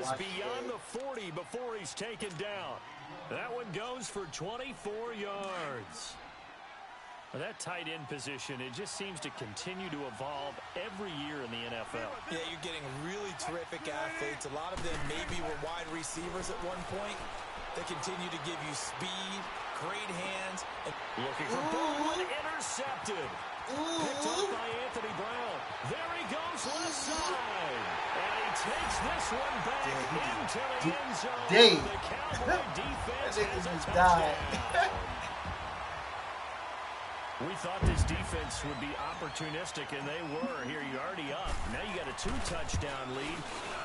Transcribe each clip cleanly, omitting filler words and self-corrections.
is beyond the 40 before he's taken down. That one goes for 24 yards. Well, that tight end position, it just seems to continue to evolve every year in the NFL. Yeah, you're getting really terrific athletes. A lot of them maybe were wide receivers at one point. They continue to give you speed, great hands. Looking for Baldwin, intercepted. Picked up by Anthony Brown. There he goes, left side. And he takes this one back into the end zone. The Cowboy defense has a touchdown. We thought this defense would be opportunistic, and they were. Here, you're already up. Now you got a 2-touchdown lead.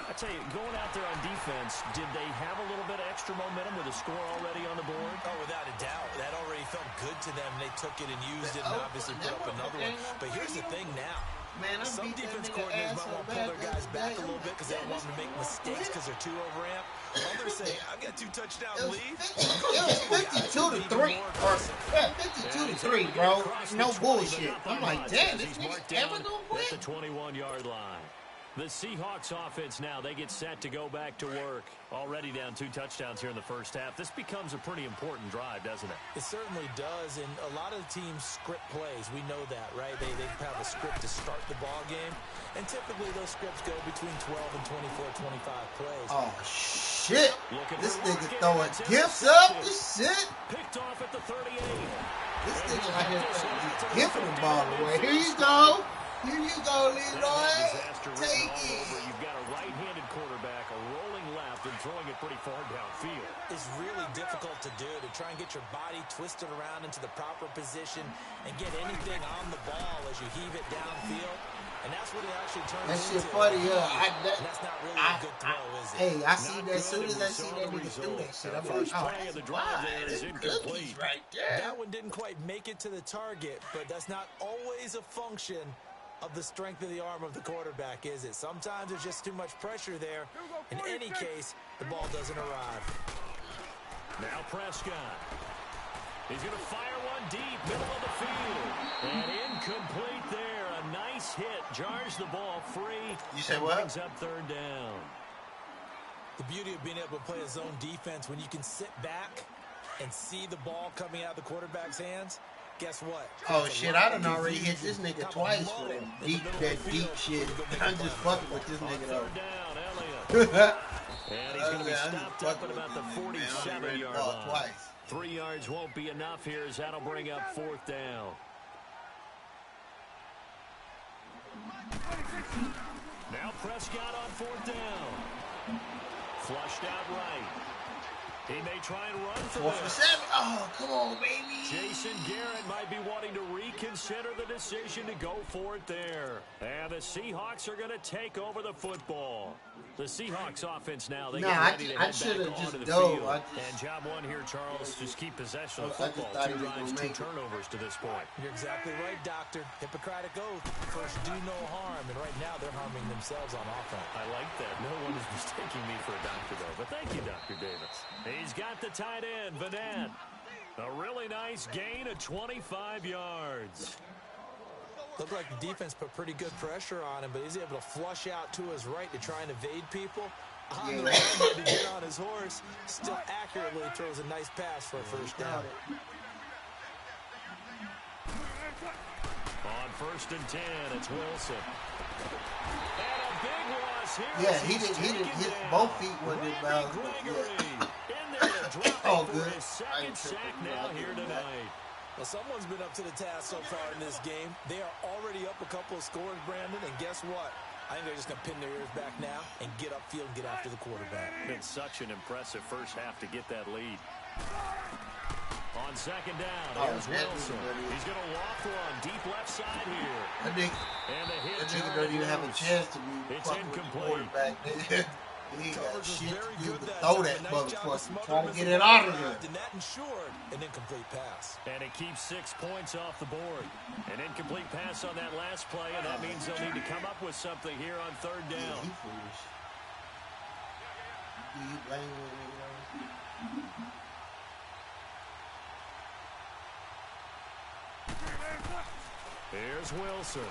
I tell you, going out there on defense, did they have a little bit of extra momentum with a score already on the board? Oh, without a doubt. That already felt good to them. They took it and used it and obviously put up another one. But here's the thing now. Some defense coordinators might want to pull their guys back a little bit because they don't want them to make mistakes because they're too overamped. Others say, I've got a 2-touchdown lead. It was 52-3. Or 52-3, bro. No bullshit. I'm like, damn, this nigga ever gonna win? At the 21-yard line. The Seahawks offense now, they get set to go back to work. Already down 2 touchdowns here in the first half. This becomes a pretty important drive, doesn't it? It certainly does, and a lot of the teams script plays. We know that, right? They have a script to start the ball game, and typically those scripts go between 12 and 24, 25 plays. Oh, shit. This nigga throwing gifts up. This shit. Picked off at the 38. This nigga right here gifting the ball away. Here you go. Here you go, Leroy. Take it. You've got a right-handed quarterback, a rolling left, and throwing it pretty far downfield. It's really difficult to do, to try and get your body twisted around into the proper position and get anything on the ball as you heave it downfield. And that's what it actually turns into. That shit funny, that's not really a good throw, is it? Hey, I see that as soon as I see that nigga do that shit. I'm like, oh, that's wild. That's cookies right there. That one didn't quite make it to the target, but that's not always a function of the strength of the arm of the quarterback, is it? Sometimes there's just too much pressure there. In any case, the ball doesn't arrive. Now Prescott. He's going to fire one deep, middle of the field. And incomplete there. A nice hit. Jars the ball free. You say what? Brings up 3rd down. The beauty of being able to play a zone defense, when you can sit back and see the ball coming out of the quarterback's hands, guess what? Oh shit, I done already hit this nigga twice for that deep shit. I'm just fucking with this nigga though. And he's going to be stopped up at about the 47-yard line. Twice. 3 yards won't be enough here as that'll bring up 4th down. Now Prescott on 4th down. Flushed out right. He may try and run for 4th and 7. Oh, come on, baby. Jason Garrett might be wanting to reconsider the decision to go for it there. And the Seahawks are going to take over the football. The Seahawks offense now, they get ready to head back onto the field. And job one here, Charles, just keep possession of the football. 2 drives, 2 turnovers to this point. You're exactly right, Doctor. Hippocratic oath. First, do no harm. And right now, they're harming themselves on offense. I like that. No one is mistaking me for a doctor, though. But thank you, Dr. Davis. He's got the tight end, Vanette. A really nice gain of 25 yards. Looked like the defense put pretty good pressure on him, but he's able to flush out to his right to try and evade people. On the run to get on his horse, still accurately throws a nice pass for a 1st down. On 1st and 10, it's Wilson. And a big loss here. Yeah, he didn't hit both feet with it, bro. Oh, good. His 2nd sack now here tonight. Well, someone's been up to the task so far in this game. They are already up a couple of scores, Brandon, and guess what? I think they're just going to pin their ears back now and get upfield and get after the quarterback. Been such an impressive first half to get that lead. On 2nd down, here's Wilson. He's going to waffle on deep left side here. That nigga don't even have a chance to be fucking with the quarterback. He got shit to do to throw that motherfucker. Trying to get it out of there. And that ensured an incomplete pass. And it keeps 6 points off the board. An incomplete pass on that last play, and that means they'll need to come up with something here on 3rd down. Yeah, he foolish. You blame Here's Wilson.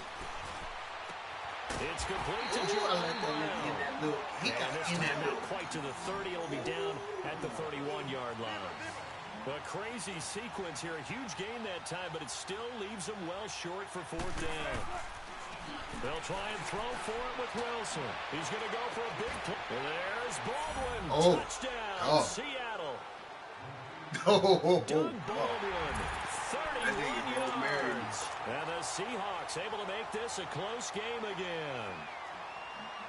It's complete to Jordan Brown. He got in that not quite to the 30. It'll be down at the 31-yard line. A crazy sequence here. A huge gain that time, but it still leaves them well short for 4th down. They'll try and throw for it with Wilson. He's going to go for a big play. There's Baldwin. Touchdown, Seattle. Doug Baldwin, 31 yards. And the Seahawks able to make this a close game again.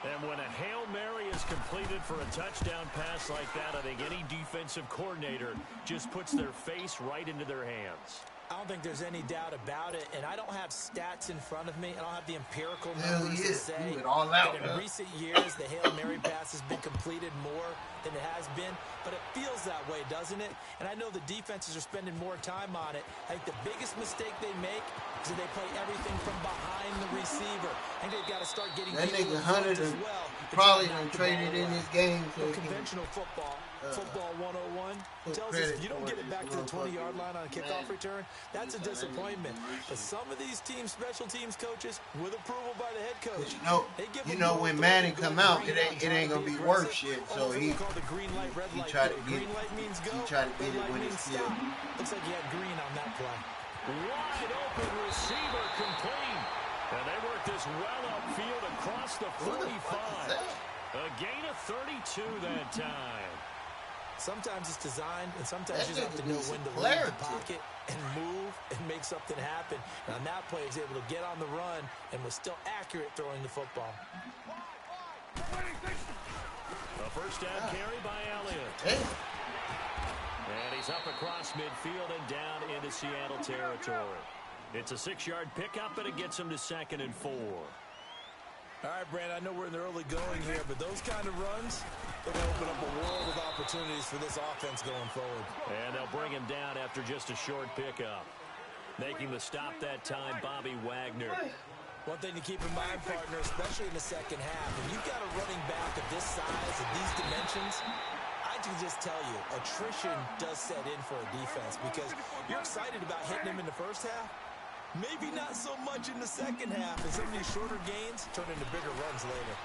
And when a Hail Mary is completed for a touchdown pass like that, I think any defensive coordinator just puts their face right into their hands. I don't think there's any doubt about it, and I don't have stats in front of me. I don't have the empirical numbers to say that in recent years the Hail Mary pass has been completed more than it has been, but it feels that way, doesn't it? And I know the defenses are spending more time on it. I think the biggest mistake they make is that they play everything from behind the receiver. I think they've got to start getting that nigga Hunter as well. Probably done traded in this game. So conventional football 101 tells us if you don't get it back to the 20-yard line on a kickoff return, that's a disappointment. But some of these teams, special teams coaches, with approval by the head coach, you know when Madden come out, it ain't gonna be worth shit. So he tried to get it when it's still. Looks like he had green on that play. Wide open receiver complete. And they work this well upfield across the 45. A gain of 32 that time. Sometimes it's designed, and sometimes you just have to know when to leave the pocket and move and make something happen. And on that play, he was able to get on the run and was still accurate throwing the football. A first down carry by Elliott. And he's up across midfield and down into Seattle territory. It's a 6-yard pickup, and it gets him to 2nd and 4. All right, Brandon, I know we're in the early going here, but those kind of runs, they're going to open up a world of opportunities for this offense going forward. And they'll bring him down after just a short pickup. Making the stop that time, Bobby Wagner. One thing to keep in mind, partner, especially in the second half, when you've got a running back of this size, of these dimensions, I can just tell you, attrition does set in for a defense because you're excited about hitting him in the first half. Maybe not so much in the second half, and some of these shorter gains turn into bigger runs later.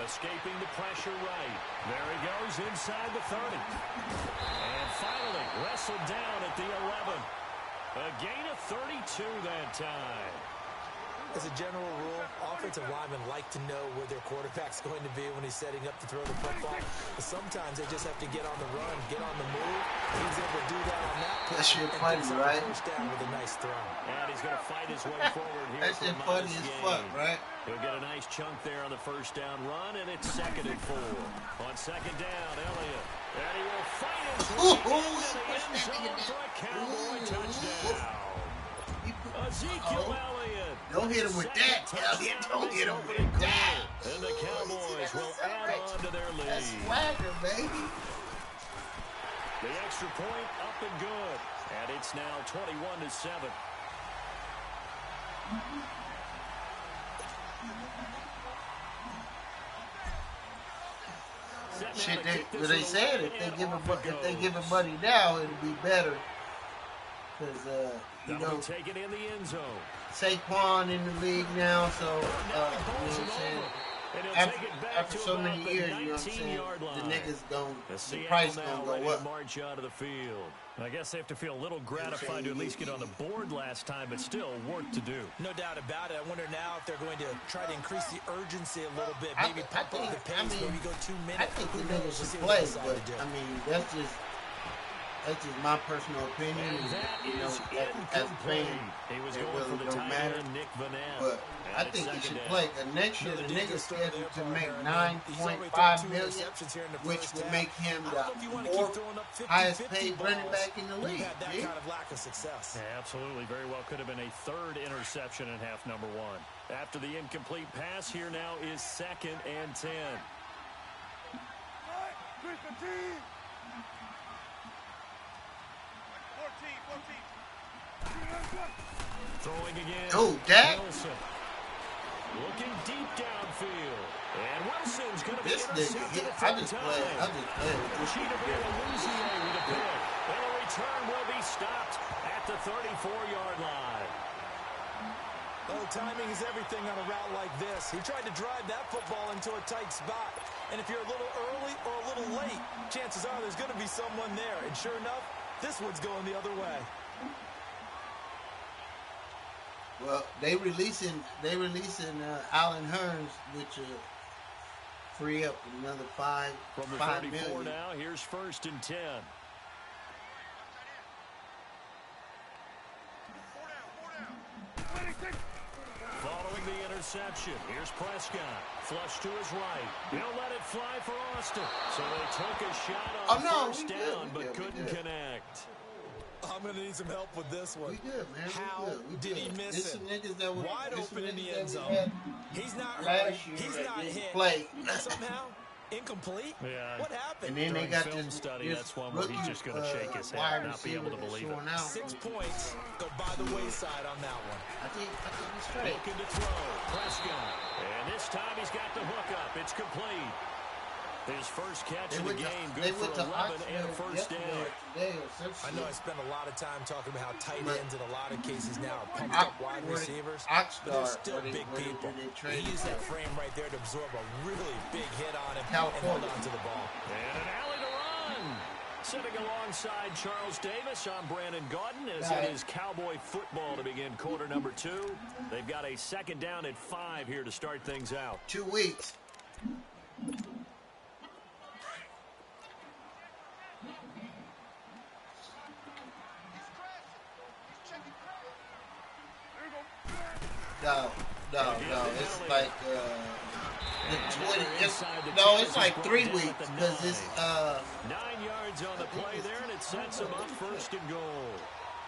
Escaping the pressure right. There he goes inside the 30. And finally, wrestled down at the 11. A gain of 32 that time. As a general rule, offensive linemen like to know where their quarterback's going to be when he's setting up to throw the football. But sometimes they just have to get on the run, get on the move. He's able to do that on that play. That's your funny, right? Down with a nice throw. And he's going to fight his way forward here. That's just funny as fuck, right? He'll get a nice chunk there on the first down run, and it's 2nd and 4. On 2nd down, Elliott. And he will fight his way into the end zone for a Cowboy touchdown. Ezekiel Elliott. Don't hit him with that, Elliott. Don't hit him with that. And the Cowboys will add on to their lead. That's swagger, baby. The extra point up and good. And it's now 21-7. Shit, they said if they give him money now, it'll be better. Because you know, take it in the end zone. Saquon in the league now, so you know what I'm saying. After so many years, you know what I'm saying, the niggas the price gonna go up. March out of the field. I guess they have to feel a little gratified to at least get on the board last time, but still work to do. No doubt about it. I wonder now if they're going to try to increase the urgency a little bit, maybe pump up the pace, maybe go 2 minutes. I think the niggas should play, but I mean that's just my personal opinion. You know, as a fan, it really don't matter. But I think he should play. Next year, the nigga's scheduled to make $9.5 million, which would make him the 4th highest paid running back in the league. That kind of lack of success. Yeah, absolutely. Very well could have been a 3rd interception in half number 1. After the incomplete pass, here now is 2nd and 10. Throwing again. Oh, Dak. Wilson. Looking deep downfield. And Wilson's going to be intercepted a I just played with this shit. with a pick. And a return will be stopped at the 34-yard line. Well, timing is everything on a route like this. He tried to drive that football into a tight spot. And if you're a little early or a little late, chances are there's going to be someone there. And sure enough, this one's going the other way. Well, they releasing Allen Hurns, which free up another $5 From the 34 million. Now, here's 1st and 10. Following the interception, here's Prescott. Flush to his right. He'll let it fly for Austin. So they took a shot on first down, but couldn't connect. I'm going to need some help with this one. We good, man. How did he miss it? Wide open in the end zone. He's not hurt. He's not hit. Somehow incomplete. Yeah. What happened? And then they got film this study. That's one where he's just going to shake his head, not be able to believe it. 6 points go by the wayside on that one. I think he's straight. Looking to throw, Prescott, and this time he's got the hook up. It's complete. His first catch of the game, good for 11 and a first down. I know I spent a lot of time talking about how tight ends in a lot of cases now are pumped up wide receivers, but they're still big people. He used that frame right there to absorb a really big hit on him and hold on to the ball. And an alley to run. Sitting alongside Charles Davis, I'm Brandon Gaudin, as it is Cowboy football to begin quarter number 2. They've got a 2nd down at 5 here to start things out. 2 weeks. No. It's like the 20. It's like 3 weeks because it's 9 yards on the play there, and it sets him up 1st and goal.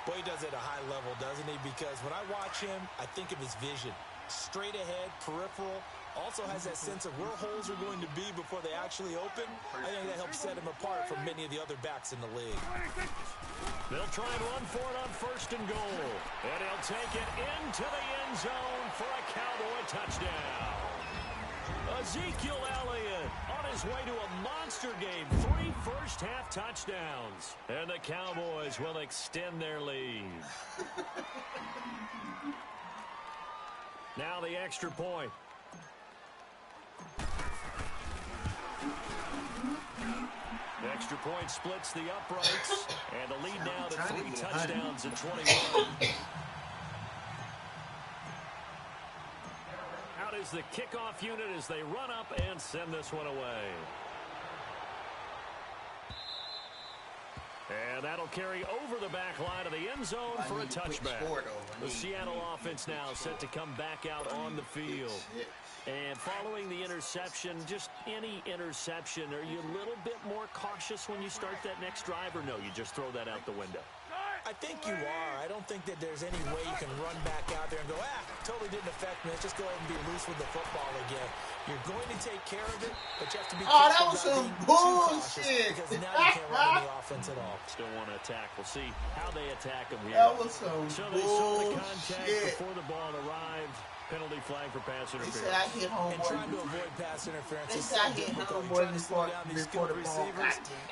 Boy, he does it at a high level, doesn't he? Because when I watch him, I think of his vision. Straight ahead, peripheral. Also has that sense of where holes are going to be before they actually open. I think that helps set him apart from many of the other backs in the league. They'll try and run for it on 1st and goal. And he'll take it into the end zone for a Cowboy touchdown. Ezekiel Elliott on his way to a monster game. 3 first-half touchdowns. And the Cowboys will extend their lead. Now the extra point. The extra point splits the uprights, and the lead now to 3 touchdowns and 21. Out is the kickoff unit as they run up and send this one away. And that'll carry over the back line of the end zone for a touchback. The Seattle offense now set to come back out on the field. And following the interception, just any interception, are you a little bit more cautious when you start that next drive, or no, you just throw that out the window? I think you are. I don't think that there's any way you can run back out there and go, totally didn't affect me. Let's just go ahead and be loose with the football again. You're going to take care of it, but you have to be careful that was some bullshit. Because now you can't run the offense at all. Still want to attack. We'll see how they attack them here. That was some so they saw the contact before the ball arrived. Penalty flag for pass interference. They said I hit home and trying to avoid pass interference. They said I hit home before the ball.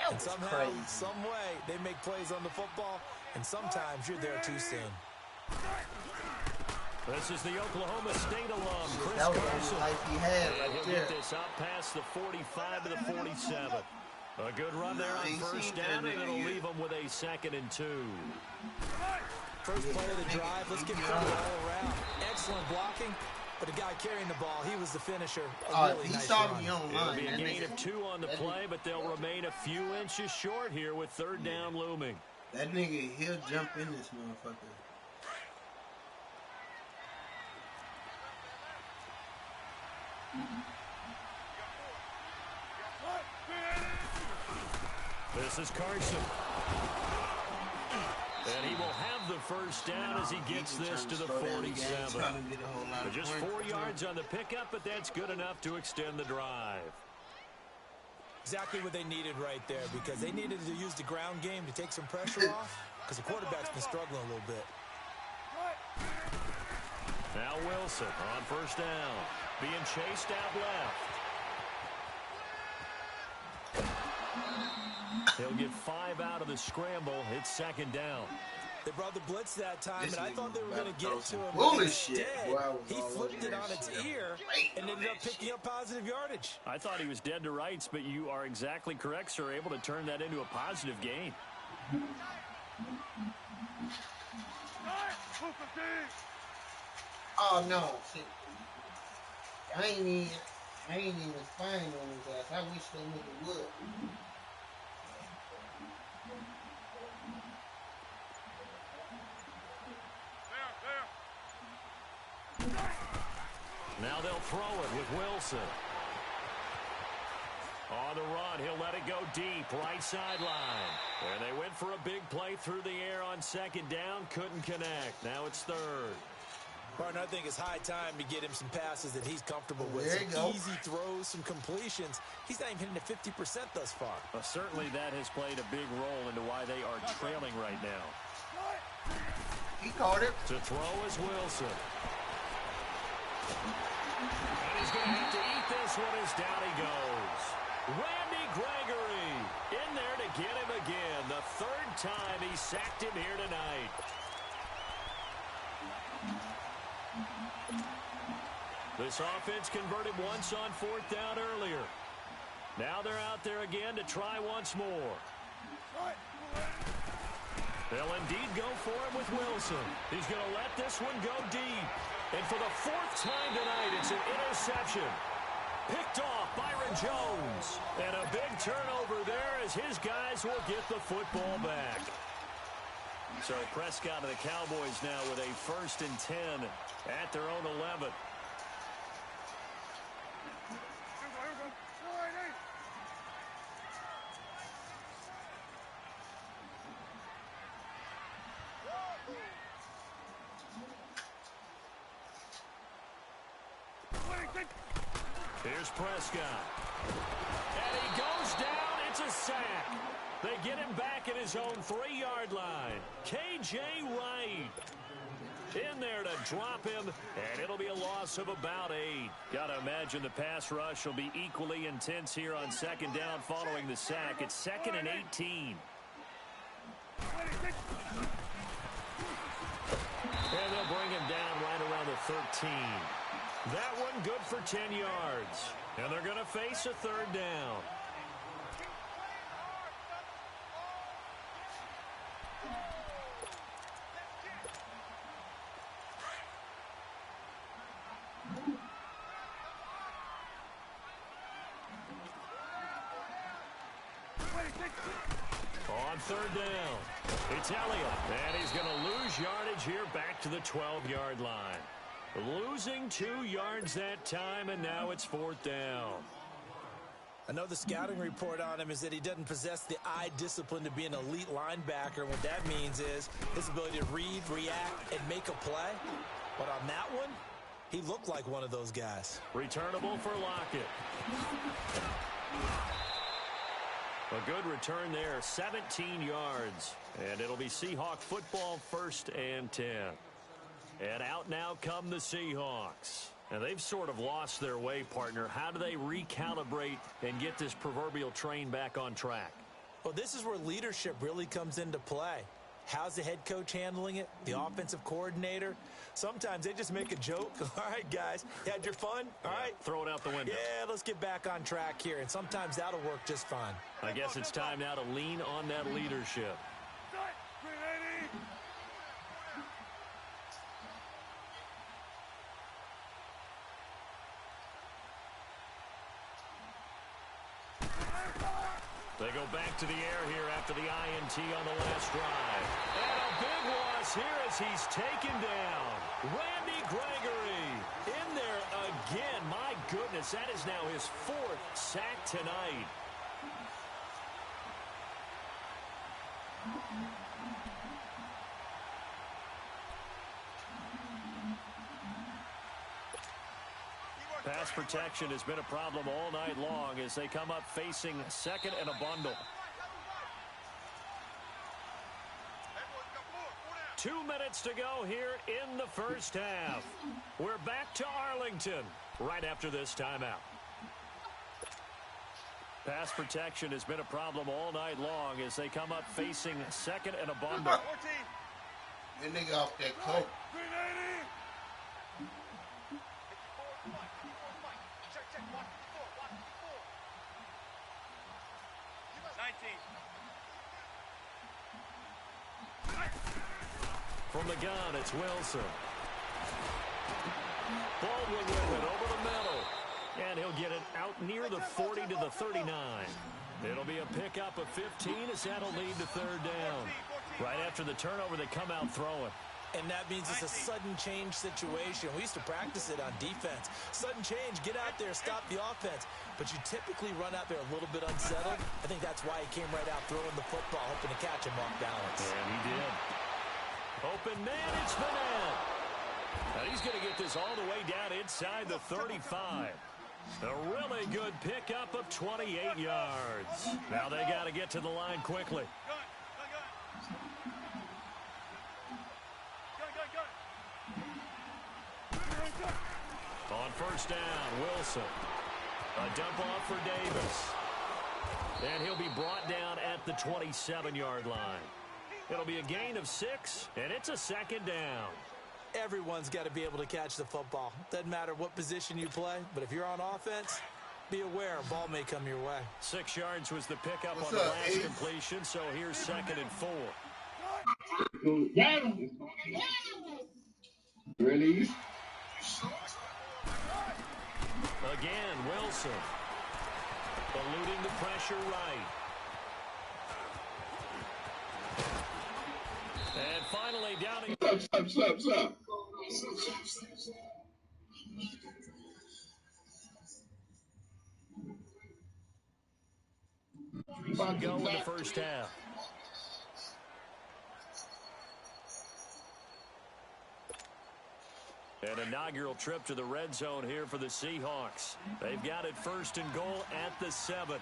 And somehow, some way, they make plays on the football, and sometimes you're there too soon. This is the Oklahoma State alum, Chris Carson. Carson. He had He'll get this up past the 45 to the 47. A good run there on 1st down, and it'll leave them with a 2nd and 2. First play of the drive, let's get credit all around. Excellent blocking, but the guy carrying the ball, he was the finisher. Really he nice saw run. me online. It'll be a gain of 2 on the play, but they'll remain a few inches short here with 3rd down looming. That nigga, he'll jump in this motherfucker. This is Carson. And he will have the 1st down as he gets this to the 47. Just 4 yards on the pickup, but that's good enough to extend the drive. Exactly what they needed right there, because they needed to use the ground game to take some pressure off, because the quarterback's been struggling a little bit. Now Wilson on 1st down, being chased out left. He'll get 5 out of the scramble. It's 2nd down. They brought the blitz that time, and I thought they were going to get to him. Bullshit. He flipped it on its ear and ended up picking up positive yardage. I thought he was dead to rights, but you are exactly correct, sir. Able to turn that into a positive gain. Oh, no. See, I ain't even spying on his ass. I wish they nigga would. Now they'll throw it with Wilson. On the run, he'll let it go deep, right sideline. And they went for a big play through the air on second down, couldn't connect. Now it's third. Partner, I think it's high time to get him some passes that he's comfortable with. There you go. Easy throws, some completions. He's not even hitting at 50% thus far. Well, certainly that has played a big role into why they are trailing right now. He caught it. To throw is Wilson. And he's going to have to eat this one as down he goes. Randy Gregory in there to get him again. The third time he sacked him here tonight. This offense converted once on fourth down earlier. Now they're out there again to try once more. They'll indeed go for him with Wilson. He's going to let this one go deep. And for the fourth time tonight, it's an interception. Picked off Byron Jones. And a big turnover there as his guys will get the football back. So Prescott and the Cowboys now with a 1st and 10 at their own 11. Here's Prescott. And he goes down. It's a sack. They get him back at his own 3-yard line. K.J. Wright in there to drop him, and it'll be a loss of about 8. Got to imagine the pass rush will be equally intense here on second down following the sack. It's 2nd and 18. And they'll bring him down right around the 13. That one good for 10 yards. And they're going to face a 3rd down. On 3rd down, it's Elliott. And he's going to lose yardage here back to the 12-yard line. Losing 2 yards that time, and now it's 4th down. I know the scouting report on him is that he doesn't possess the eye discipline to be an elite linebacker. What that means is his ability to read, react, and make a play. But on that one, he looked like one of those guys. Returnable for Lockett. A good return there, 17 yards. And it'll be Seahawk football, 1st and 10. And out now come the Seahawks. And they've sort of lost their way, partner. How do they recalibrate and get this proverbial train back on track? Well, this is where leadership really comes into play. How's the head coach handling it? The offensive coordinator? Sometimes they just make a joke. All right, guys, you had your fun? All right. Throw it out the window. Yeah, let's get back on track here. And sometimes that'll work just fine. I guess it's time now to lean on that leadership. They go back to the air here after the INT on the last drive. And a big loss here as he's taken down. Randy Gregory in there again. My goodness, that is now his 4th sack tonight. Pass protection has been a problem all night long as they come up facing 2nd and a bundle. 2 minutes to go here in the first half. We're back to Arlington right after this timeout. Pass protection has been a problem all night long as they come up facing 2nd and a bundle. That nigga off that coke. From the gun, it's Wilson. Baldwin with it over the middle. And he'll get it out near the 40 to the 39. It'll be a pickup of 15 as that'll lead to third down. Right after the turnover, they come out throwing. And that means it's a sudden change situation. We used to practice it on defense. Sudden change, get out there, stop the offense. But you typically run out there a little bit unsettled. I think that's why he came right out throwing the football, hoping to catch him off balance. And he did. Open man, it's Vanette. Now he's going to get this all the way down inside the 35. A really good pickup of 28 yards. Now they got to get to the line quickly. On first down, Wilson. A dump off for Davis. And he'll be brought down at the 27-yard line. It'll be a gain of 6, and it's a second down. Everyone's got to be able to catch the football. Doesn't matter what position you play, but if you're on offense, be aware a ball may come your way. 6 yards was the pickup on the last completion, so here's 2nd and 4. Really? Again, Wilson. Eluding the pressure right. And finally down. Stop. Go in the first half. An inaugural trip to the red zone here for the Seahawks. They've got it 1st and goal at the 7.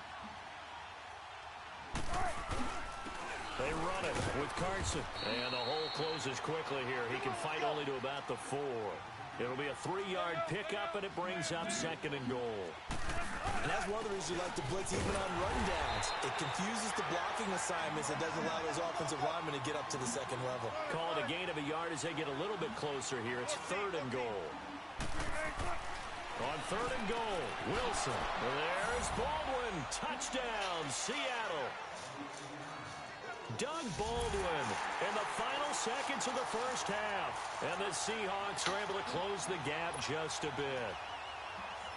They run it with Carson. And the hole closes quickly here. He can fight only to about the 4. It'll be a 3-yard pickup, and it brings up 2nd and goal. And that's one of the reasons you like to blitz even on run downs. It confuses the blocking assignments. It doesn't allow those offensive linemen to get up to the 2nd level. Call it a gain of a yard as they get a little bit closer here. It's 3rd and goal. On 3rd and goal, Wilson. There's Baldwin. Touchdown, Seattle. Doug Baldwin in the final seconds of the first half. And the Seahawks are able to close the gap just a bit.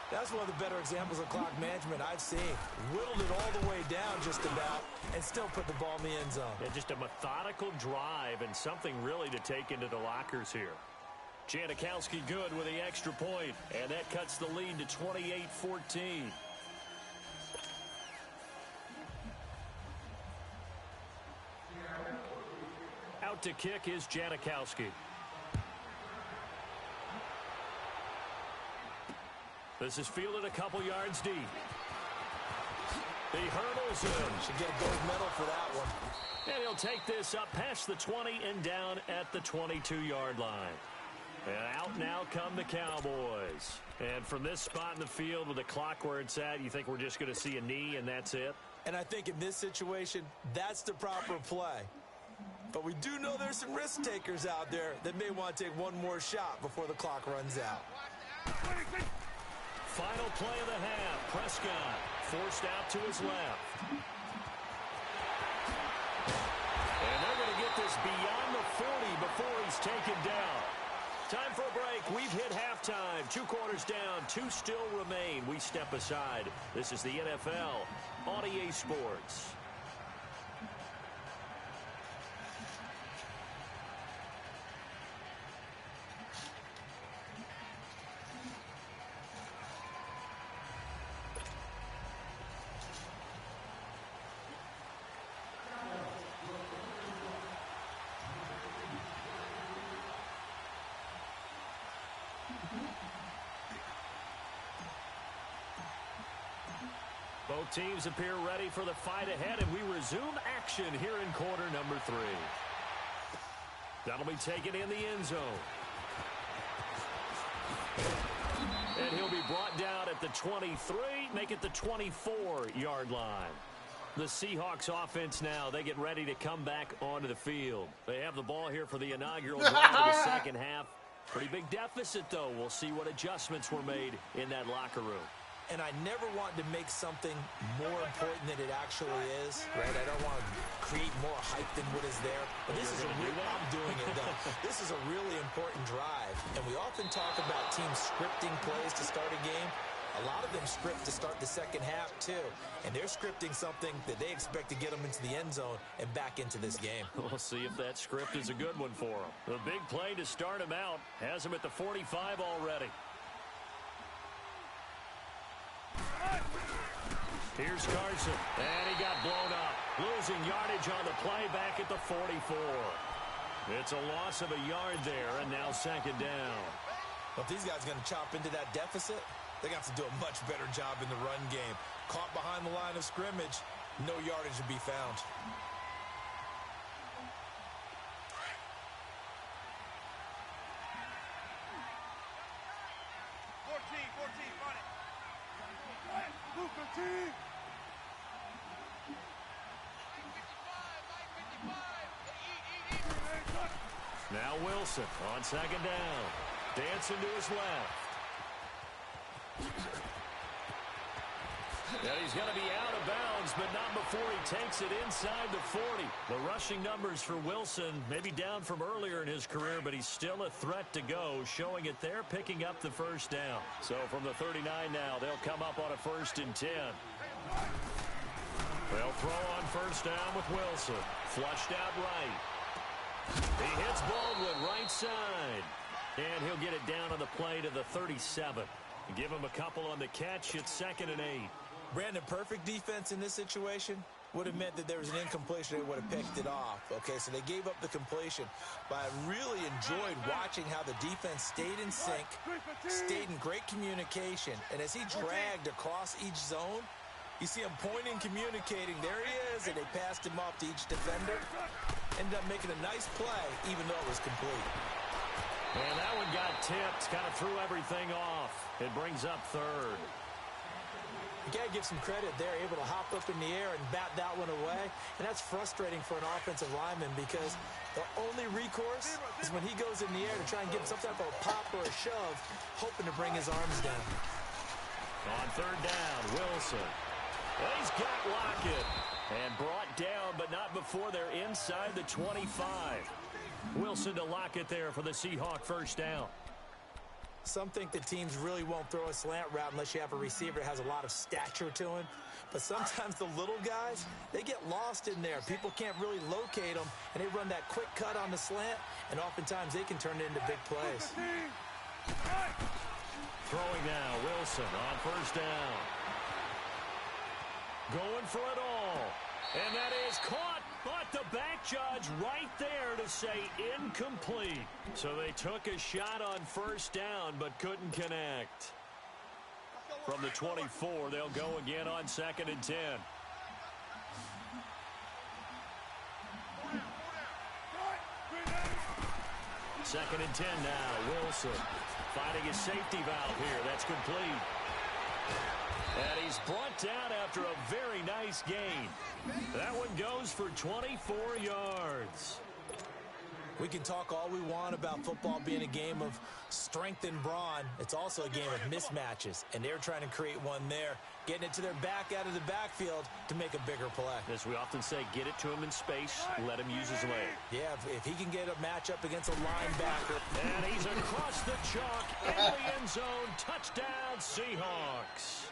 That's one of the better examples of clock management I've seen. Whittled it all the way down just about and still put the ball in the end zone. Yeah, just a methodical drive and something really to take into the lockers here. Janikowski good with the extra point, and that cuts the lead to 28-14. Out to kick is Janikowski. This is fielded a couple yards deep. He hurdles in. Should get a gold medal for that one. And he'll take this up past the 20 and down at the 22-yard line. And out now come the Cowboys. And from this spot in the field with the clock where it's at, you think we're just going to see a knee and that's it? And I think in this situation, that's the proper play. But we do know there's some risk takers out there that may want to take one more shot before the clock runs out. Final play of the half. Prescott forced out to his left. And they're going to get this beyond the 40 before he's taken down. Time for a break. We've hit halftime. 2 quarters down. 2 still remain. We step aside. This is the NFL on EA Sports. Both teams appear ready for the fight ahead, and we resume action here in quarter number 3. That'll be taken in the end zone. And he'll be brought down at the 23, make it the 24-yard line. The Seahawks offense now, they get ready to come back onto the field. They have the ball here for the inaugural drive of the second half. Pretty big deficit, though. We'll see what adjustments were made in that locker room. And I never want to make something more important than it actually is, right? I don't want to create more hype than what is there. But this is a real, I'm doing it, though. This is a really important drive. And we often talk about teams scripting plays to start a game. A lot of them script to start the second half, too. And they're scripting something that they expect to get them into the end zone and back into this game. We'll see if that script is a good one for them. The big play to start him out has him at the 45 already. Here's Carson, and he got blown up. Losing yardage on the play back at the 44. It's a loss of a yard there, and now second down. Well, if these guys are going to chop into that deficit, they're going to have to do a much better job in the run game. Caught behind the line of scrimmage, no yardage to be found. Now Wilson on second down. Dancing to his left. And he's going to be out of bounds, but not before he takes it inside the 40. The rushing numbers for Wilson maybe down from earlier in his career, but he's still a threat to go, showing it there, picking up the first down. So from the 39 now, they'll come up on a 1st and 10. They'll throw on first down with Wilson. Flushed out right. He hits Baldwin right side. And he'll get it down on the play to the 37. Give him a couple on the catch. It's 2nd and 8. Brandon, perfect defense in this situation would have meant that there was an incompletion. They would have picked it off. Okay, so they gave up the completion. But I really enjoyed watching how the defense stayed in sync, stayed in great communication. And as he dragged across each zone, you see him pointing, communicating. There he is, and they passed him off to each defender. Ended up making a nice play, even though it was complete. And that one got tipped, kind of threw everything off. It brings up 3rd. You got to give some credit there, able to hop up in the air and bat that one away. And that's frustrating for an offensive lineman because the only recourse is when he goes in the air to try and give some type of a pop or a shove, hoping to bring his arms down. On 3rd down, Wilson. Well, he's got Lockett. And brought down, but not before they're inside the 25. Wilson to Lockett there for the Seahawk first down. Some think that teams really won't throw a slant route unless you have a receiver that has a lot of stature to him. But sometimes the little guys, they get lost in there. People can't really locate them, and they run that quick cut on the slant, and oftentimes they can turn it into big plays. Throwing now, Wilson on first down. Going for it all. And that is caught, but the back judge right there to say incomplete. So they took a shot on first down, but couldn't connect. From the 24, they'll go again on 2nd and 10. Second and 10 now, Wilson finding his safety valve here. That's complete. And he's brought down after a very nice gain. That one goes for 24 yards. We can talk all we want about football being a game of strength and brawn. It's also a game of mismatches, and they're trying to create one there, getting it to their back out of the backfield to make a bigger play. As we often say, get it to him in space, let him use his leg. Yeah, if he can get a matchup against a linebacker. And he's across the chalk, in the end zone, touchdown Seahawks.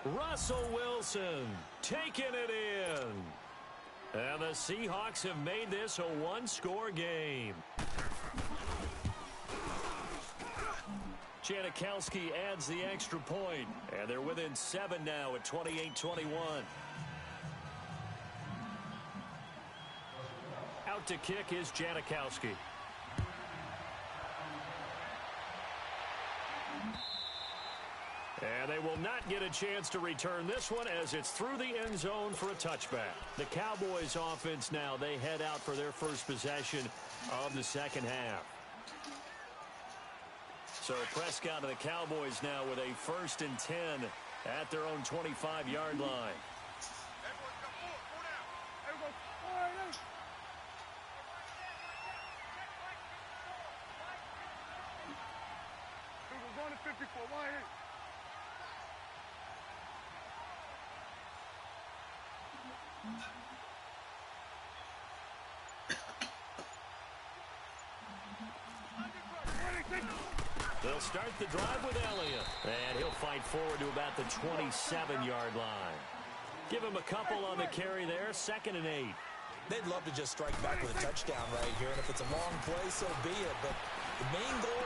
Russell Wilson taking it in. And the Seahawks have made this a one-score game. Janikowski adds the extra point, and they're within 7 now at 28-21. Out to kick is Janikowski. And they will not get a chance to return this one as it's through the end zone for a touchback. The Cowboys offense now, they head out for their first possession of the second half. So Prescott and the Cowboys now with a 1st and 10 at their own 25-yard line. They'll start the drive with Elliott, and he'll fight forward to about the 27-yard line. Give him a couple on the carry there, 2nd and 8. They'd love to just strike back with a touchdown right here, and if it's a long play, so be it. But the main goal,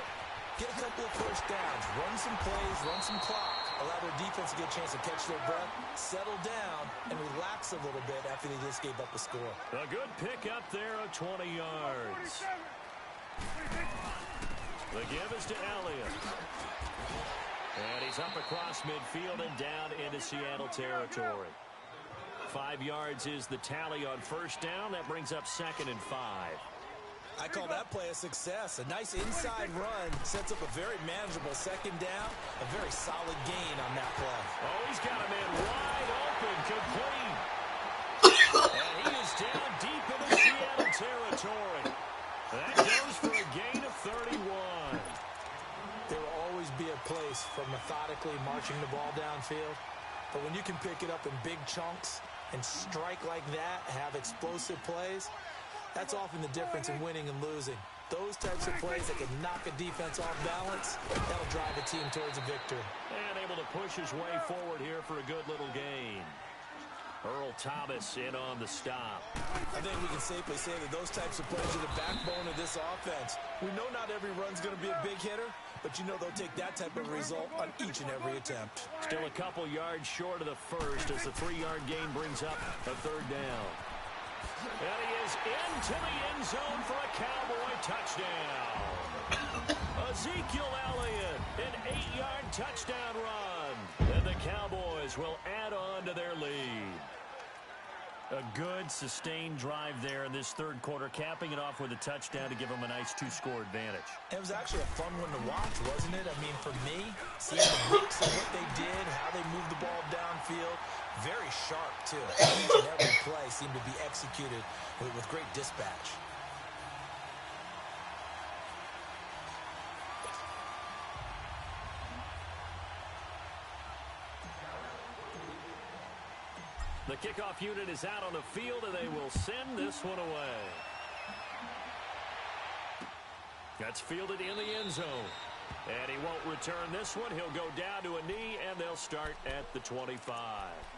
get a couple of first downs, run some plays, run some clock, allow their defense to get a chance to catch their breath, settle down, and relax a little bit after they just gave up a score. A good pick up there of 20 yards. The give is to Elliott. And he's up across midfield and down into Seattle territory. 5 yards is the tally on first down. That brings up 2nd and 5. I call that play a success. A nice inside run sets up a very manageable 2nd down. A very solid gain on that play. Oh, he's got a man wide open, complete. And he is down deep into Seattle territory. That goes for a gain of 31. There will always be a place for methodically marching the ball downfield. But when you can pick it up in big chunks and strike like that, have explosive plays, that's often the difference in winning and losing. Those types of plays that can knock a defense off balance, that'll drive a team towards a victory. And able to push his way forward here for a good little gain. Earl Thomas in on the stop. I think we can safely say that those types of plays are the backbone of this offense. We know not every run's going to be a big hitter, but you know they'll take that type of result on each and every attempt. Still a couple yards short of the first as the 3-yard gain brings up a 3rd down. And he is into the end zone for a Cowboy touchdown. Ezekiel Elliott, an 8-yard touchdown run. And the Cowboys will add on to their lead. A good, sustained drive there in this 3rd quarter, capping it off with a touchdown to give them a nice 2-score advantage. It was actually a fun one to watch, wasn't it? I mean, for me, seeing the mix of what they did, how they moved the ball downfield, very sharp, too. Each and every play seemed to be executed with great dispatch. The kickoff unit is out on the field, and they will send this one away. That's fielded in the end zone. And he won't return this one. He'll go down to a knee, and they'll start at the 25.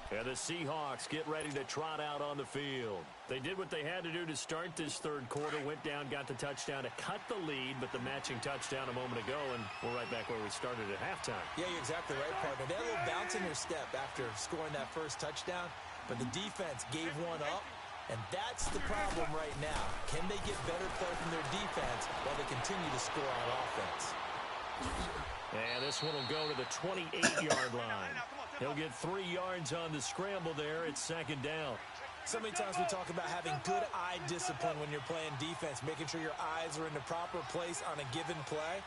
And the Seahawks get ready to trot out on the field. They did what they had to do to start this 3rd quarter, went down, got the touchdown to cut the lead, but the matching touchdown a moment ago, and we're right back where we started at halftime. Yeah, you're exactly right, partner. They had a little bounce in their step after scoring that first touchdown, but the defense gave one up, and that's the problem right now. Can they get better play from their defense while they continue to score on offense? And this one will go to the 28-yard line. He'll get 3 yards on the scramble there. It's 2nd down. So many times we talk about having good eye discipline when you're playing defense, making sure your eyes are in the proper place on a given play.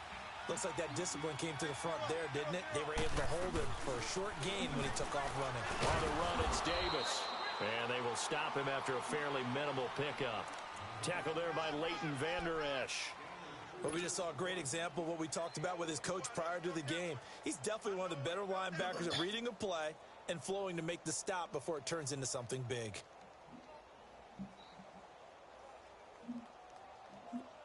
Looks like that discipline came to the front there, didn't it? They were able to hold him for a short gain when he took off running. On the run, it's Davis. And they will stop him after a fairly minimal pickup. Tackle there by Leighton Vander Esch. But we just saw a great example of what we talked about with his coach prior to the game. He's definitely one of the better linebackers at reading a play and flowing to make the stop before it turns into something big.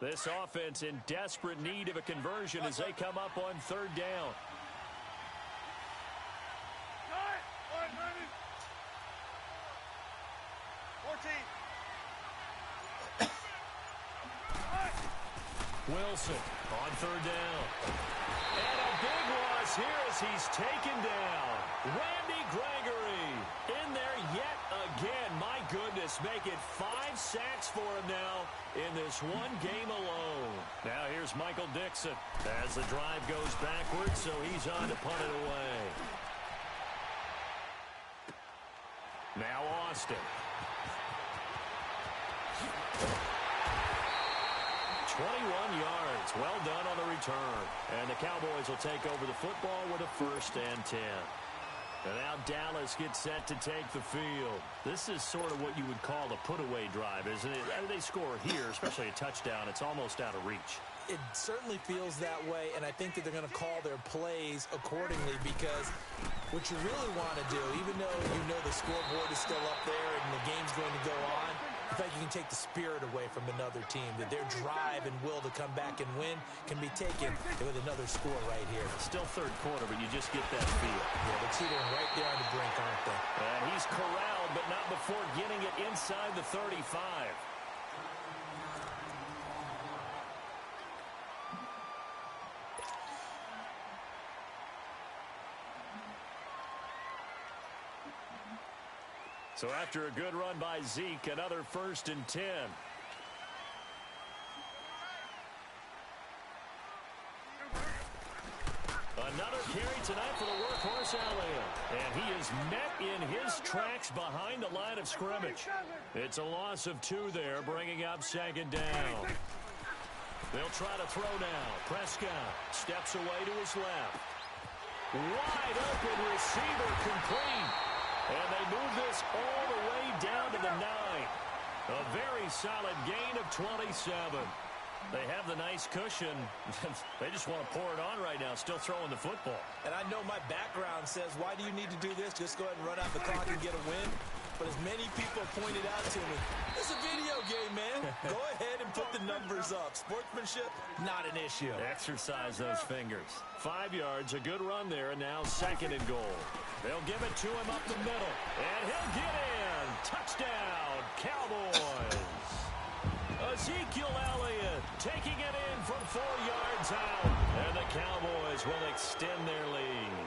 This offense in desperate need of a conversion as they come up on 3rd down. Wilson on 3rd down. And a big loss here as he's taken down. Randy Gregory in there yet again. My goodness, make it 5 sacks for him now in this one game alone. Now here's Michael Dixon as the drive goes backwards, so he's on to punt it away. Now Austin. 21 yards. Well done on the return. And the Cowboys will take over the football with a 1st and 10. And now Dallas gets set to take the field. This is sort of what you would call a put-away drive, isn't it? They score here, especially a touchdown. It's almost out of reach. It certainly feels that way, and I think that they're going to call their plays accordingly, because what you really want to do, even though you know the scoreboard is still up there and the game's going to go on, in fact, you can take the spirit away from another team, that their drive and will to come back and win can be taken with another score right here. Still third quarter, but you just get that feel. Yeah, the teetering right there on the brink, aren't they? And he's corralled, but not before getting it inside the 35. So after a good run by Zeke, another 1st and 10. Another carry tonight for the workhorse Elliott. And he is met in his tracks behind the line of scrimmage. It's a loss of 2 there, bringing up 2nd down. They'll try to throw now. Prescott steps away to his left. Wide open receiver complete. And they move this all the way down to the 9. A very solid gain of 27. They have the nice cushion. They just want to pour it on right now, still throwing the football. And I know my background says, why do you need to do this? Just go ahead and run out the clock and get a win. But as many people pointed out to me, it's a video game, man. Go ahead and put the numbers up. Sportsmanship, not an issue. Exercise those fingers. 5 yards, a good run there, and now 2nd and goal. They'll give it to him up the middle, and he'll get in. Touchdown, Cowboys. Ezekiel Elliott taking it in from 4 yards out, and the Cowboys will extend their lead.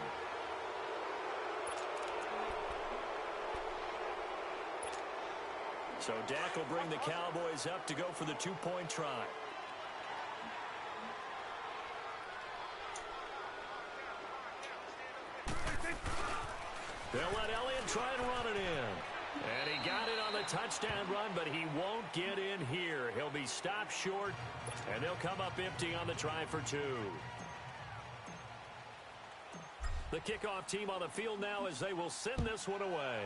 So Dak will bring the Cowboys up to go for the 2-point try. They'll let Elliott try and run it in. And he got it on the touchdown run, but he won't get in here. He'll be stopped short, and they'll come up empty on the try for 2. The kickoff team on the field now as they will send this one away.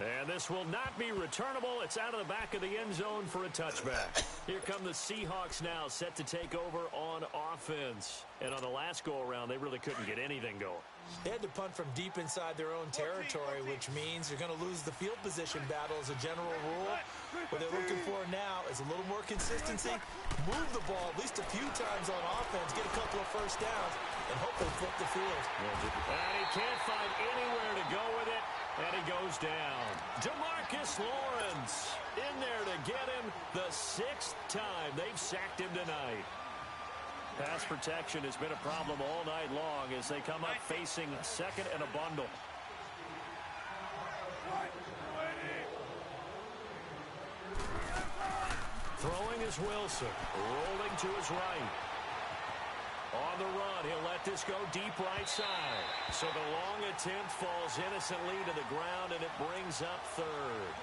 And this will not be returnable. It's out of the back of the end zone for a touchback. Here come the Seahawks now, set to take over on offense. And on the last go-around, they really couldn't get anything going. They had to punt from deep inside their own territory, which means you're going to lose the field position battle as a general rule. What they're looking for now is a little more consistency, move the ball at least a few times on offense, get a couple of first downs, and hopefully flip the field. And he can't find anywhere to go with it, and he goes down. DeMarcus Lawrence in there to get him the 6th time they've sacked him tonight. Pass protection has been a problem all night long as they come up facing 2nd and a bundle. Throwing is Wilson, rolling to his right. On the run, he'll let this go deep right side. So the long attempt falls innocently to the ground, and it brings up 3rd.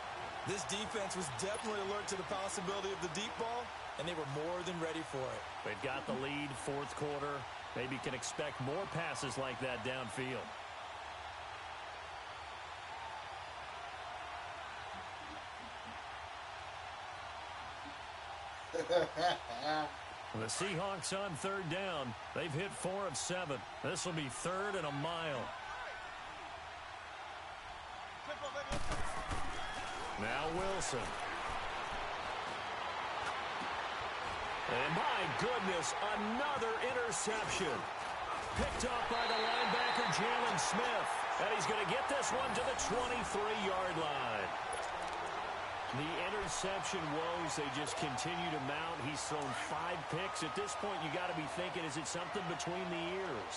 This defense was definitely alert to the possibility of the deep ball, and they were more than ready for it. They've got the lead, 4th quarter. Maybe can expect more passes like that downfield. The Seahawks on 3rd down. They've hit 4 of 7. This will be 3rd and a mile. Now Wilson. And my goodness, another interception. Picked off by the linebacker, Jalen Smith. And he's going to get this one to the 23-yard line. The interception woes, they just continue to mount. He's thrown 5 picks. At this point, you got to be thinking, is it something between the ears?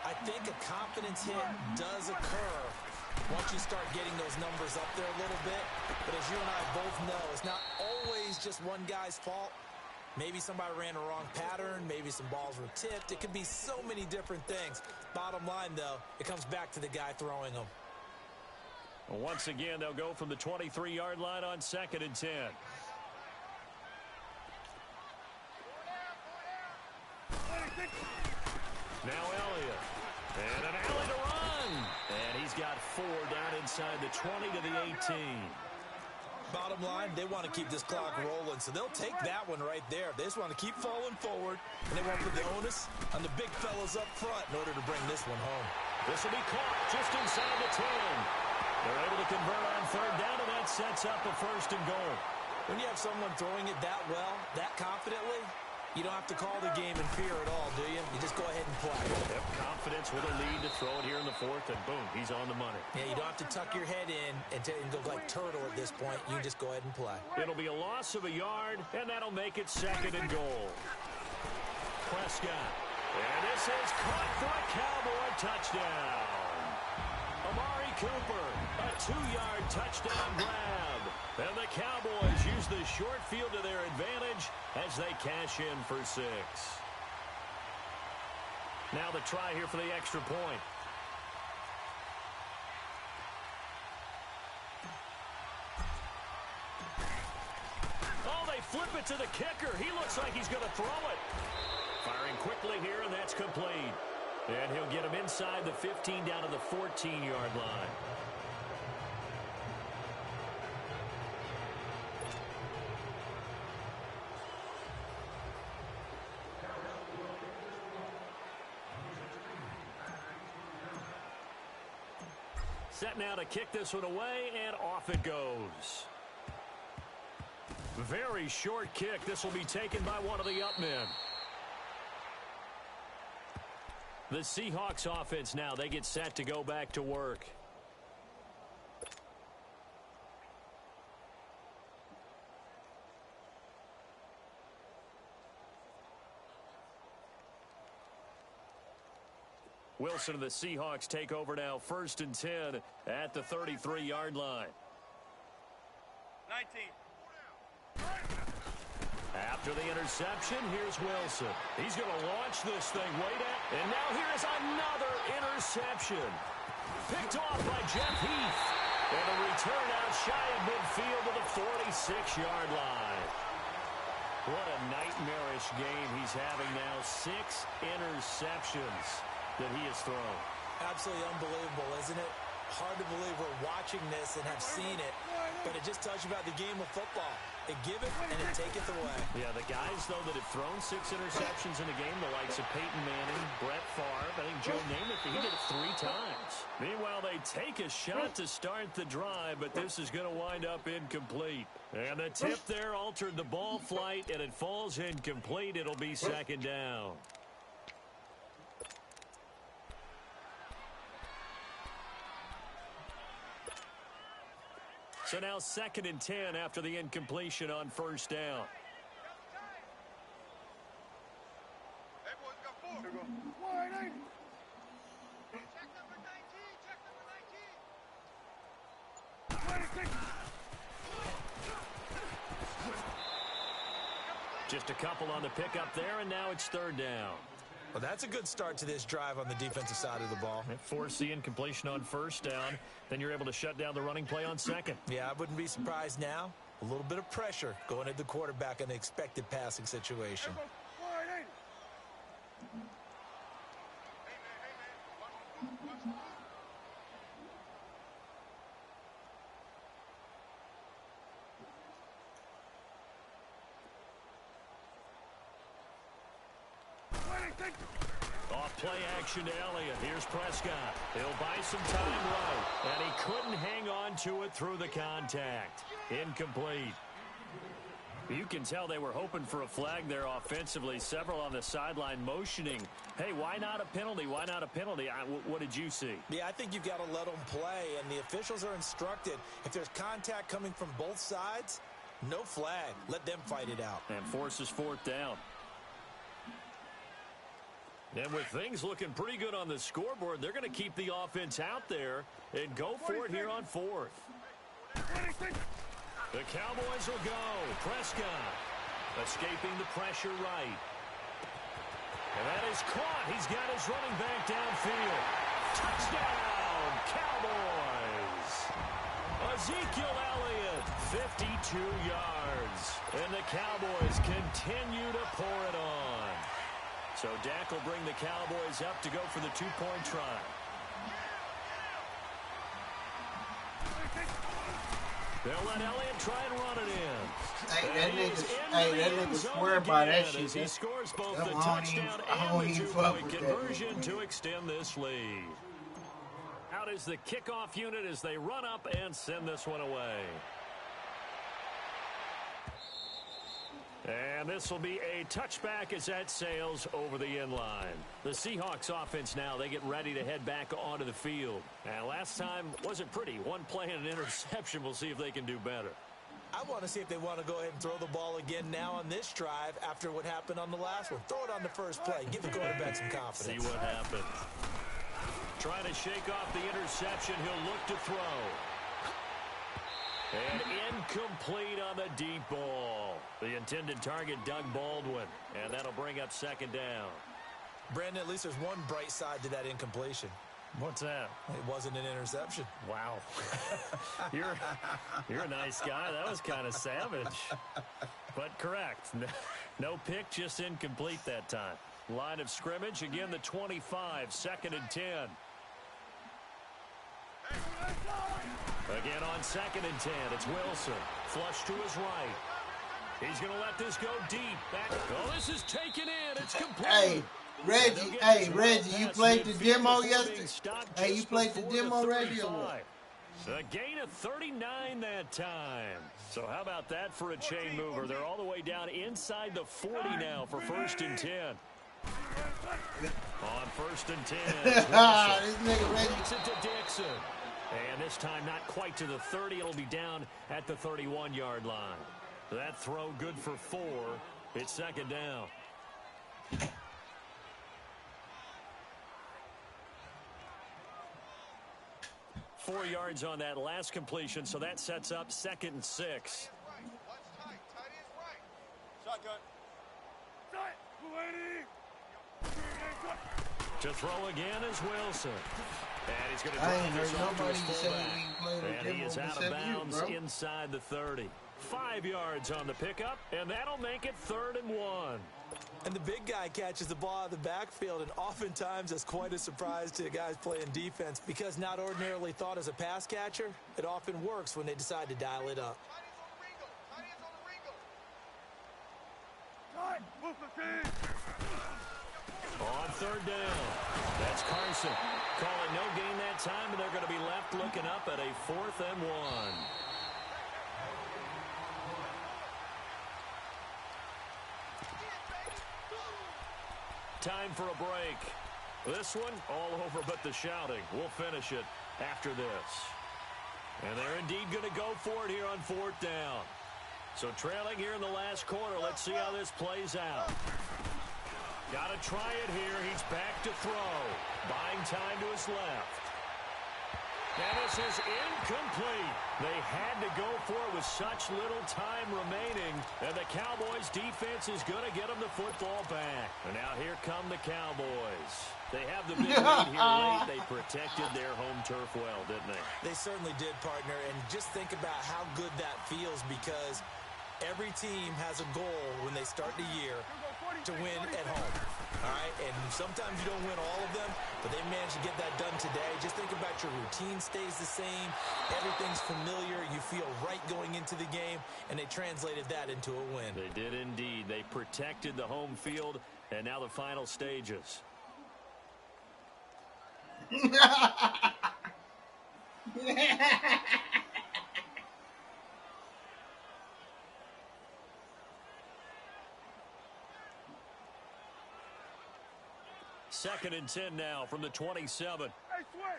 I think a confidence hit does occur once you start getting those numbers up there a little bit. But as you and I both know, it's not always just one guy's fault. Maybe somebody ran a wrong pattern. Maybe some balls were tipped. It could be so many different things. Bottom line, though, it comes back to the guy throwing them. Well, once again, they'll go from the 23-yard line on 2nd and 10. Now Elliott. And an alley to run. And he's got 4 down inside the 20 to the 18. Bottom line, they want to keep this clock rolling, so they'll take that one right there. They just want to keep falling forward, and they want to put the onus on the big fellas up front in order to bring this one home. This will be caught just inside the 10. They're able to convert on third down, and that sets up a 1st and goal. When you have someone throwing it that well, that confidently, you don't have to call the game in fear at all, do you? You just go ahead and play. Yep, confidence with a lead to throw it here in the 4th, and boom, he's on the money. Yeah, you don't have to tuck your head in and go like turtle at this point. You just go ahead and play. It'll be a loss of a yard, and that'll make it 2nd and goal. Prescott. And this is caught for a Cowboy touchdown. Amari Cooper, a 2-yard touchdown grab. And the Cowboys use the short field to their advantage as they cash in for 6. Now the try here for the extra point. Oh, they flip it to the kicker. He looks like he's going to throw it. Firing quickly here, and that's complete. And he'll get him inside the 15 down to the 14-yard line. Set now to kick this one away, and off it goes. Very short kick. This will be taken by one of the up men. The Seahawks offense now, they get set to go back to work. Wilson and the Seahawks take over now, 1st and 10 at the 33-yard line. 19. After the interception, here's Wilson. He's going to launch this thing way down. And now here's another interception. Picked off by Jeff Heath. And a return out shy of midfield to the 46-yard line. What a nightmarish game he's having now. 6 interceptions that he has thrown. Absolutely unbelievable, isn't it? Hard to believe we're watching this and have seen it, but it just tells you about the game of football. It give it and it taketh away. Yeah, the guys, though, that have thrown 6 interceptions in a game, the likes of Peyton Manning, Brett Favre, I think Joe Namath, he did it 3 times. Meanwhile, they take a shot to start the drive, but this is going to wind up incomplete. And the tip there altered the ball flight, and it falls incomplete. It'll be 2nd down. So now 2nd and 10 after the incompletion on 1st down. Hey, boys, got 4. Here we go. Wide. Check number 19. Check number 19. Just a couple on the pickup there, and now it's 3rd down. Well, that's a good start to this drive on the defensive side of the ball. Force the incompletion on 1st down. Then you're able to shut down the running play on 2nd. Yeah, I wouldn't be surprised now. A little bit of pressure going at the quarterback in an expected passing situation. Off play action to Elliott. Here's Prescott. He'll buy some time right. And he couldn't hang on to it through the contact. Incomplete. You can tell they were hoping for a flag there offensively. Several on the sideline motioning. Hey, why not a penalty? Why not a penalty? What did you see? Yeah, I think you've got to let them play. And the officials are instructed, if there's contact coming from both sides, no flag. Let them fight it out. And forces 4th down. And with things looking pretty good on the scoreboard, they're going to keep the offense out there and go for it here on 4th. The Cowboys will go. Prescott escaping the pressure right. And that is caught. He's got his running back downfield. Touchdown, Cowboys. Ezekiel Elliott, 52 yards. And the Cowboys continue to pour it on. So Dak will bring the Cowboys up to go for the 2-point try. They'll let Elliott try and run it in. Hey, that nigga swear by that shit. He scores both the touchdown and the two-point conversion to extend this lead. Out is the kickoff unit as they run up and send this one away. And this will be a touchback as that sails over the end line. The Seahawks offense now, they get ready to head back onto the field. And last time wasn't pretty. One play and an interception. We'll see if they can do better. I want to see if they want to go ahead and throw the ball again now on this drive after what happened on the last one. Throw it on the first play. Give the quarterback some confidence. See what happens. Trying to shake off the interception. He'll look to throw. And incomplete on the deep ball. The intended target, Doug Baldwin. And that'll bring up second down. Brandon, at least there's one bright side to that incompletion. What's that? It wasn't an interception. Wow. You're a nice guy. That was kind of savage. But correct. No pick, just incomplete that time. Line of scrimmage, again the 25, 2nd and 10. Again on 2nd and 10, it's Wilson. Flush to his right. He's going to let this go deep. Back. Oh, this is taken in. It's complete. Reggie, you played the demo yesterday? Hey, you played the demo, Reggie? A gain of 39 that time. So how about that for a chain mover? They're all the way down inside the 40 now for 1st and 10. On 1st and 10, this nigga Reggie. Takes it to Dixon. And this time not quite to the 30. It'll be down at the 31-yard line. That throw good for 4. It's 2nd down. Four yards on that last completion, so that sets up 2nd and 6. Shotgun. To throw again is Wilson. And he's going to drive this off to his fullback. And he is out of bounds inside the 30. 5 yards on the pickup, and that'll make it 3rd and 1. And the big guy catches the ball out of the backfield, and oftentimes that's quite a surprise to guys playing defense because not ordinarily thought as a pass catcher, it often works when they decide to dial it up. On 3rd down, that's Carson. Calling no gain that time, and they're going to be left looking up at a 4th and 1. Time for a break. This one, all over but the shouting. We'll finish it after this. And they're indeed going to go for it here on 4th down. So trailing here in the last quarter, let's see how this plays out. Got to try it here. He's back to throw. Buying time to his left. And this is incomplete. They had to go for it with such little time remaining. And the Cowboys defense is going to get them the football back. And now here come the Cowboys. They have the big lead here late. They protected their home turf well, didn't they? They certainly did, partner. And just think about how good that feels because every team has a goal when they start the year to win at home. All right, and sometimes you don't win all of them, but they managed to get that done today. Just think about your routine stays the same. Everything's familiar. You feel right going into the game, and they translated that into a win. They did indeed. They protected the home field, and now the final stages. Second and 10 now from the 27. Hey, Sway.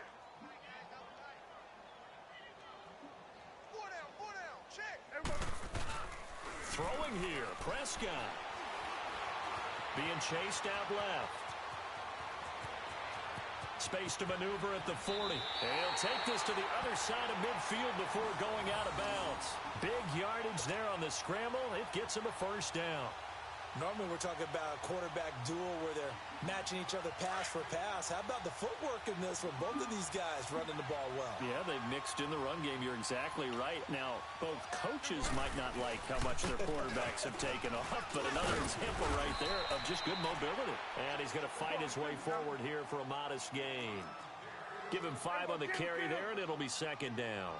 Four down, check. Throwing here, Prescott. Being chased out left. Space to maneuver at the 40. And he'll take this to the other side of midfield before going out of bounds. Big yardage there on the scramble. It gets him a 1st down. Normally we're talking about a quarterback duel where they're matching each other pass for pass. How about the footwork in this one? Both of these guys running the ball well. Yeah, they've mixed in the run game. You're exactly right. Now, both coaches might not like how much their quarterbacks have taken off, but another example right there of just good mobility. And he's going to fight his way forward here for a modest gain. Give him 5 on the carry there, and it'll be 2nd down.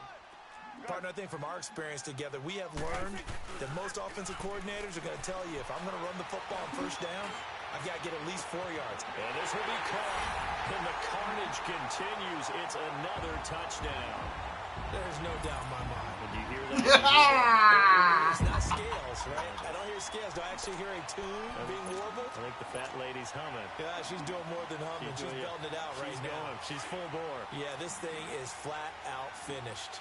Partner, I think from our experience together, we have learned that most offensive coordinators are going to tell you, if I'm going to run the football on first down, I've got to get at least 4 yards. And this will be caught. And the carnage continues. It's another touchdown. There's no doubt in my mind. Did you hear that? It's not scales, right? I don't hear scales. Do I actually hear a tune being warbled? I think the fat lady's humming. Yeah, she's doing more than humming. She's belting it out right now. She's full bore. Yeah, this thing is flat out finished.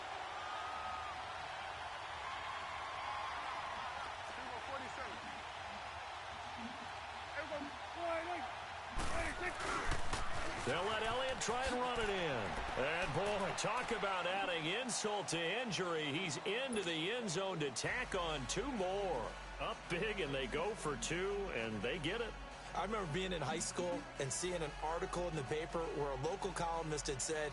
They'll let Elliott try and run it in. And, boy, talk about adding insult to injury. He's into the end zone to tack on 2 more. Up big, and they go for 2, and they get it. I remember being in high school and seeing an article in the paper where a local columnist had said,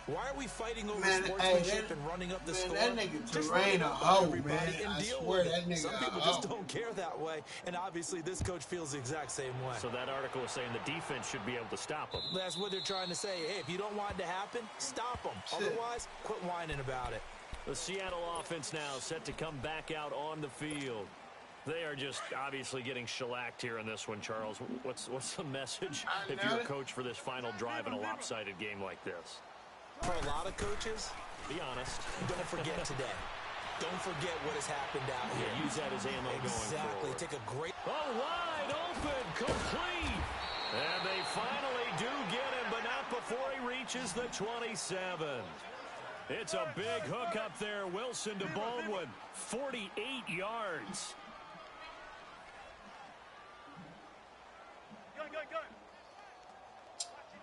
why are we fighting over sportsmanship and running up the score? That nigga Terrain a hoe, man. I swear that nigga Some people just don't care that way, and obviously this coach feels the exact same way. So that article is saying the defense should be able to stop him. That's what they're trying to say. Hey, if you don't want it to happen, stop them. Otherwise, quit whining about it. The Seattle offense now set to come back out on the field. They are just obviously getting shellacked here in this one, Charles. What's the message if you're a coach for this final drive in a lopsided game like this? For a lot of coaches, be honest, don't forget today. Don't forget what has happened out here. Yeah, use that as ammo going forward. Exactly. Take a great... Oh, wide open, complete. And they finally do get him, but not before he reaches the 27. It's a big hook up there. Wilson to Baldwin, 48 yards.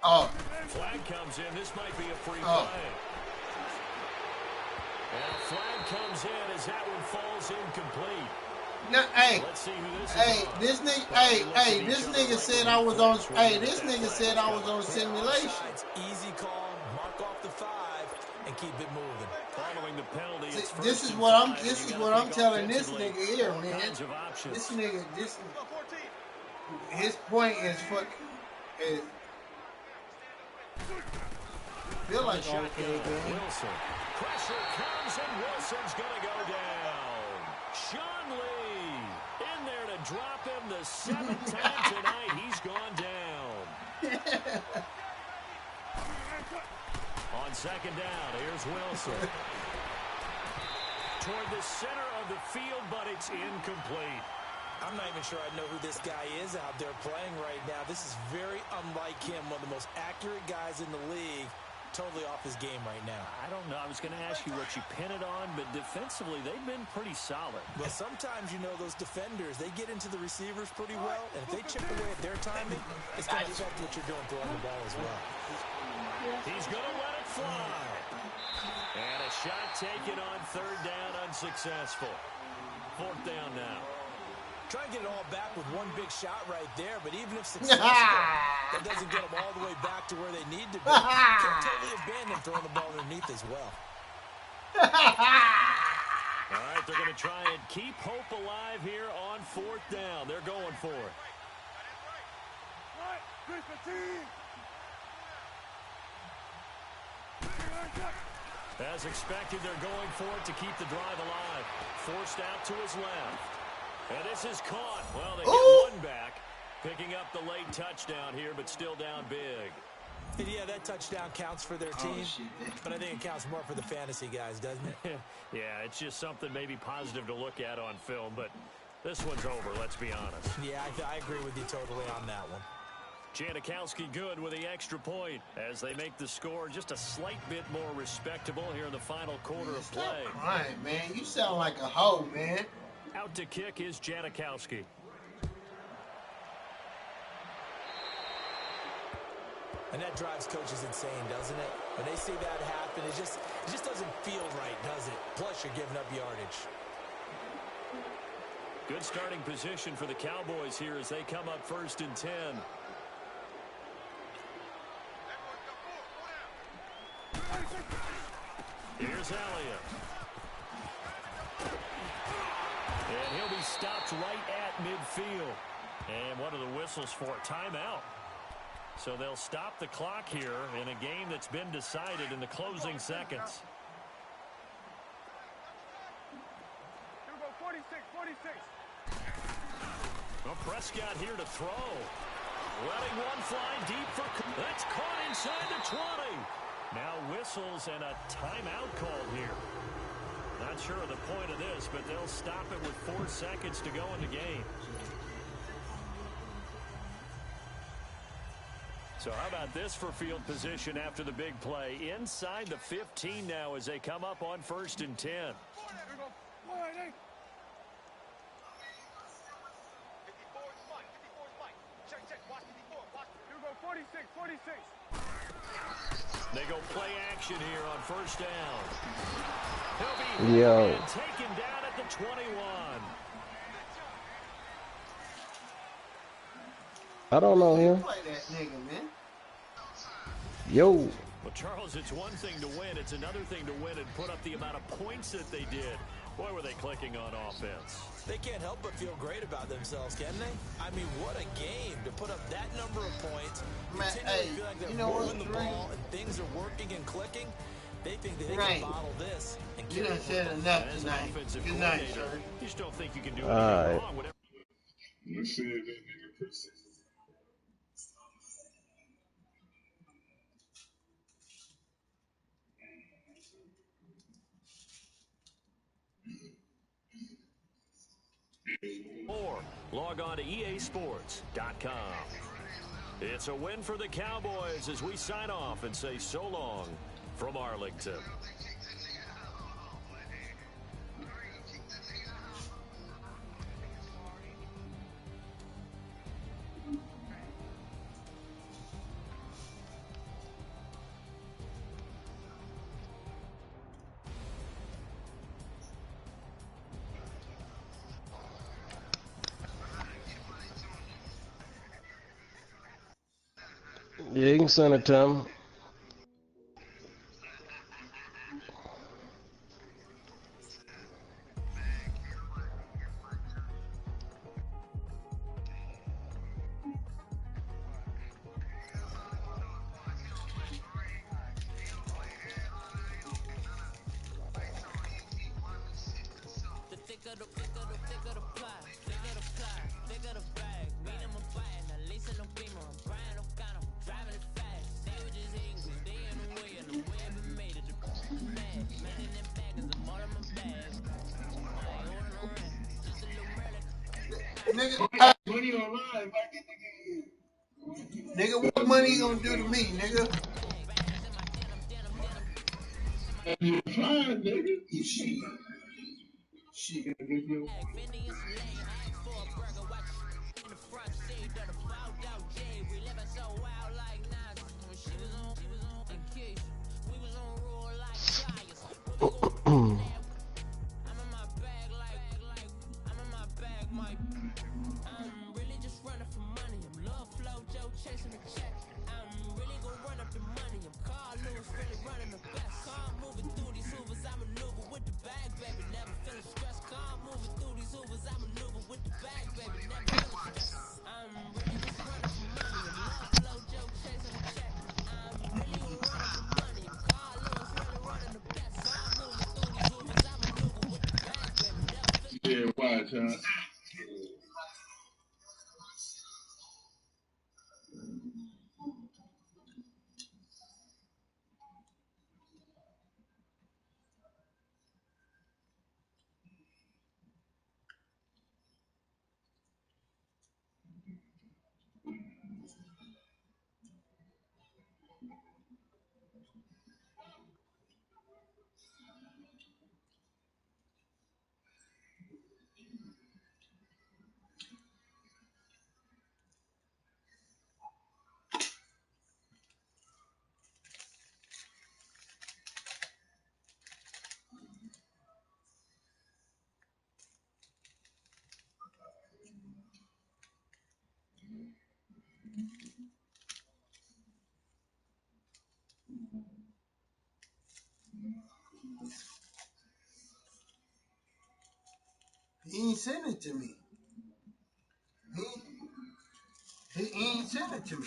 Oh. Flag comes in. This might be a free play. And a flag comes in as that one falls incomplete. No, hey, let's see who this is. This nigga said I was on. This nigga said I was on simulation. Easy call. Mark off the 5 and keep it moving. Following the penalty. This is what I'm telling this nigga here, man. This nigga, his point is feel like okay, Wilson. Pressure comes and Wilson's gonna go down. Sean Lee in there to drop him the 7th time tonight. He's gone down. On 2nd down, here's Wilson. Toward the center of the field, but it's incomplete. I'm not even sure I know who this guy is out there playing right now. This is very unlike him, one of the most accurate guys in the league. Totally off his game right now. I don't know. I was going to ask you what you pin it on, but defensively, they've been pretty solid. Well, sometimes, you know, those defenders, they get into the receivers pretty well, and if they chip away at their timing, it's going to affect what you're doing throwing the ball as well. He's going to let it fly. And a shot taken on 3rd down, unsuccessful. 4th down now. Try and get it all back with one big shot right there, but even if successful, that doesn't get them all the way back to where they need to be. Can't totally abandon throwing the ball underneath as well. All right, they're going to try and keep hope alive here on 4th down. They're going for it. As expected, they're going for it to keep the drive alive. Forced out to his left. And this is caught. Well, they get one back. Picking up the late touchdown here, but still down big. And yeah, that touchdown counts for their team, but I think it counts more for the fantasy guys, doesn't it? Yeah, it's just something maybe positive to look at on film, but this one's over, let's be honest. Yeah, I agree with you totally on that one. Janikowski good with the extra point as they make the score just a slight bit more respectable here in the final quarter of play. Stop crying, man. You sound like a hoe, man. Out to kick is Janikowski. And that drives coaches insane, doesn't it? When they see that happen, it just doesn't feel right, does it? Plus, you're giving up yardage. Good starting position for the Cowboys here as they come up 1st and 10. Here's Elliott. And he'll be stopped right at midfield. And what are the whistles for? Timeout. So they'll stop the clock here in a game that's been decided in the closing seconds. Well, Prescott here to throw. Letting one fly deep for... That's caught inside the 20. Now whistles and a timeout called here. Not sure of the point of this, but they'll stop it with 4 seconds to go in the game. So how about this for field position after the big play? Inside the 15 now as they come up on 1st and 10. They go play action here on 1st down. He'll be taken down at the 21. I don't know him. Play that nigga, man. Yo. Well, Charles, it's one thing to win. It's another thing to win and put up the amount of points that they did. Boy, were they clicking on offense. They can't help but feel great about themselves, can they? I mean, what a game to put up that number of points. Man, hey, feel like they're you know rolling what, the ball and things are working and clicking. They think that they right. can bottle this. And you done said enough tonight. Good night, sir. You just don't think you can do anything wrong. Whatever. You said that nigga person. Or log on to easports.com. It's a win for the Cowboys as we sign off and say so long from Arlington. Yeah, you can send it to him. Nigga, money online. Nigga, what money you gonna do to me, nigga? You fine, nigga. Shit. Shit. Yeah, watch, huh? He ain't sent it to me. He ain't sent it to me.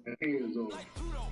Hands on.